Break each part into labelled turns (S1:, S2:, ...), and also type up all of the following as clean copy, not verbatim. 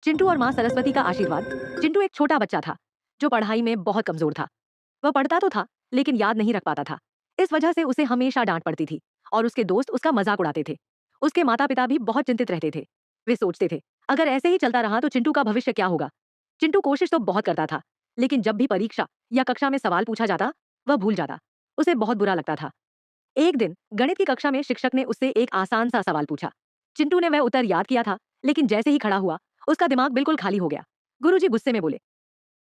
S1: चिंटू और माँ सरस्वती का आशीर्वाद। चिंटू एक छोटा बच्चा था जो पढ़ाई में बहुत कमजोर था। वह पढ़ता तो था लेकिन याद नहीं रख पाता था। इस वजह से उसे हमेशा डांट पड़ती थी और उसके दोस्त उसका मजाक उड़ाते थे। उसके माता पिता भी बहुत चिंतित रहते थे। वे सोचते थे अगर ऐसे ही चलता रहा तो चिंटू का भविष्य क्या होगा। चिंटू कोशिश तो बहुत करता था लेकिन जब भी परीक्षा या कक्षा में सवाल पूछा जाता वह भूल जाता। उसे बहुत बुरा लगता था। एक दिन गणित की कक्षा में शिक्षक ने उससे एक आसान सा सवाल पूछा। चिंटू ने वह उत्तर याद किया था लेकिन जैसे ही खड़ा हुआ उसका दिमाग बिल्कुल खाली हो गया। गुरुजी गुस्से में बोले,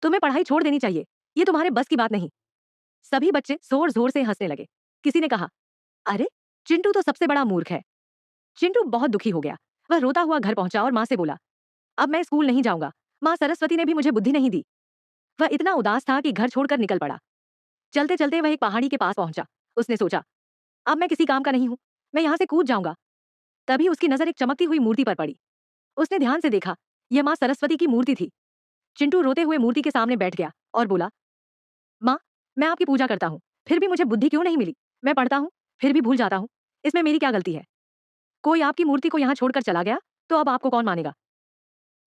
S1: तुम्हें पढ़ाई छोड़ देनी चाहिए, ये तुम्हारे बस की बात नहीं। सभी बच्चे जोर जोर से हंसने लगे। किसी ने कहा, अरे चिंटू तो सबसे बड़ा मूर्ख है। चिंटू बहुत दुखी हो गया। वह रोता हुआ घर पहुंचा और माँ से बोला, अब मैं स्कूल नहीं जाऊंगा। माँ सरस्वती ने भी मुझे बुद्धि नहीं दी। वह इतना उदास था कि घर छोड़कर निकल पड़ा। चलते चलते वह एक पहाड़ी के पास पहुंचा। उसने सोचा, अब मैं किसी काम का नहीं हूं, मैं यहाँ से कूद जाऊंगा। तभी उसकी नजर एक चमकती हुई मूर्ति पर पड़ी। उसने ध्यान से देखा, यह माँ सरस्वती की मूर्ति थी। चिंटू रोते हुए मूर्ति के सामने बैठ गया और बोला, माँ, मैं आपकी पूजा करता हूँ, फिर भी मुझे बुद्धि क्यों नहीं मिली। मैं पढ़ता हूँ फिर भी भूल जाता हूँ, इसमें मेरी क्या गलती है। कोई आपकी मूर्ति को यहाँ छोड़कर चला गया तो अब आपको कौन मानेगा।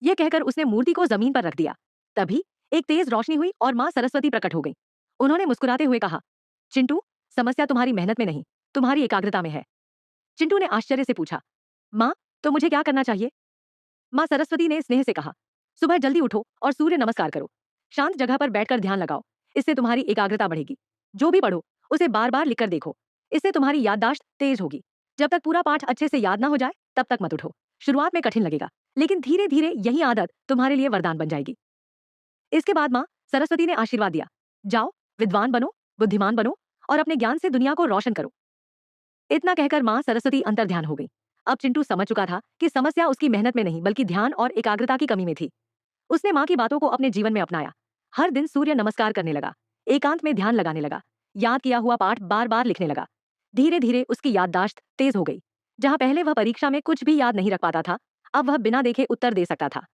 S1: यह कहकर उसने मूर्ति को जमीन पर रख दिया। तभी एक तेज रोशनी हुई और माँ सरस्वती प्रकट हो गई। उन्होंने मुस्कुराते हुए कहा, चिंटू, समस्या तुम्हारी मेहनत में नहीं, तुम्हारी एकाग्रता में है। चिंटू ने आश्चर्य से पूछा, माँ, तो मुझे क्या करना चाहिए। माँ सरस्वती ने स्नेह से कहा, सुबह जल्दी उठो और सूर्य नमस्कार करो। शांत जगह पर बैठकर ध्यान लगाओ, इससे तुम्हारी एकाग्रता बढ़ेगी। जो भी पढ़ो उसे बार बार लिखकर देखो, इससे तुम्हारी याददाश्त तेज होगी। जब तक पूरा पाठ अच्छे से याद ना हो जाए तब तक मत उठो। शुरुआत में कठिन लगेगा लेकिन धीरे धीरे यही आदत तुम्हारे लिए वरदान बन जाएगी। इसके बाद माँ सरस्वती ने आशीर्वाद दिया, जाओ, विद्वान बनो, बुद्धिमान बनो और अपने ज्ञान से दुनिया को रोशन करो। इतना कहकर माँ सरस्वती अंतर ध्यान हो गई। अब चिंटू समझ चुका था कि समस्या उसकी मेहनत में नहीं बल्कि ध्यान और एकाग्रता की कमी में थी। उसने माँ की बातों को अपने जीवन में अपनाया। हर दिन सूर्य नमस्कार करने लगा, एकांत में ध्यान लगाने लगा, याद किया हुआ पाठ बार बार लिखने लगा। धीरे धीरे उसकी याददाश्त तेज हो गई। जहाँ पहले वह परीक्षा में कुछ भी याद नहीं रख पाता था, अब वह बिना देखे उत्तर दे सकता था।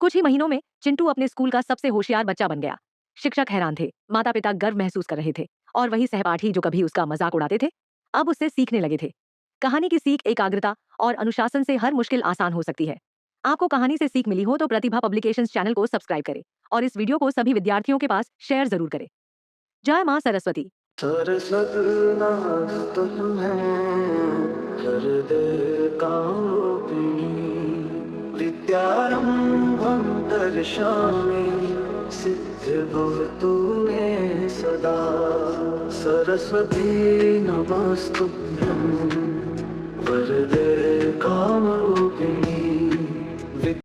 S1: कुछ ही महीनों में चिंटू अपने स्कूल का सबसे होशियार बच्चा बन गया। शिक्षक हैरान थे, माता पिता गर्व महसूस कर रहे थे और वही सहपाठी जो कभी उसका मजाक उड़ाते थे अब उससे सीखने लगे थे। कहानी की सीख एकाग्रता और अनुशासन से हर मुश्किल आसान हो सकती है। आपको कहानी से सीख मिली हो तो प्रतिभा पब्लिकेशंस चैनल को सब्सक्राइब करें और इस वीडियो को सभी विद्यार्थियों के पास शेयर जरूर करें। जय माँ सरस्वती।
S2: सरस्वती नमस्तुभ्यं वरदे कामरूपिणी विद्यारम्भं करिष्यामि सिद्धिर्भवतु मे सदा। सरस्वती नमस्तुभ्यं वरदे कामरूपिणी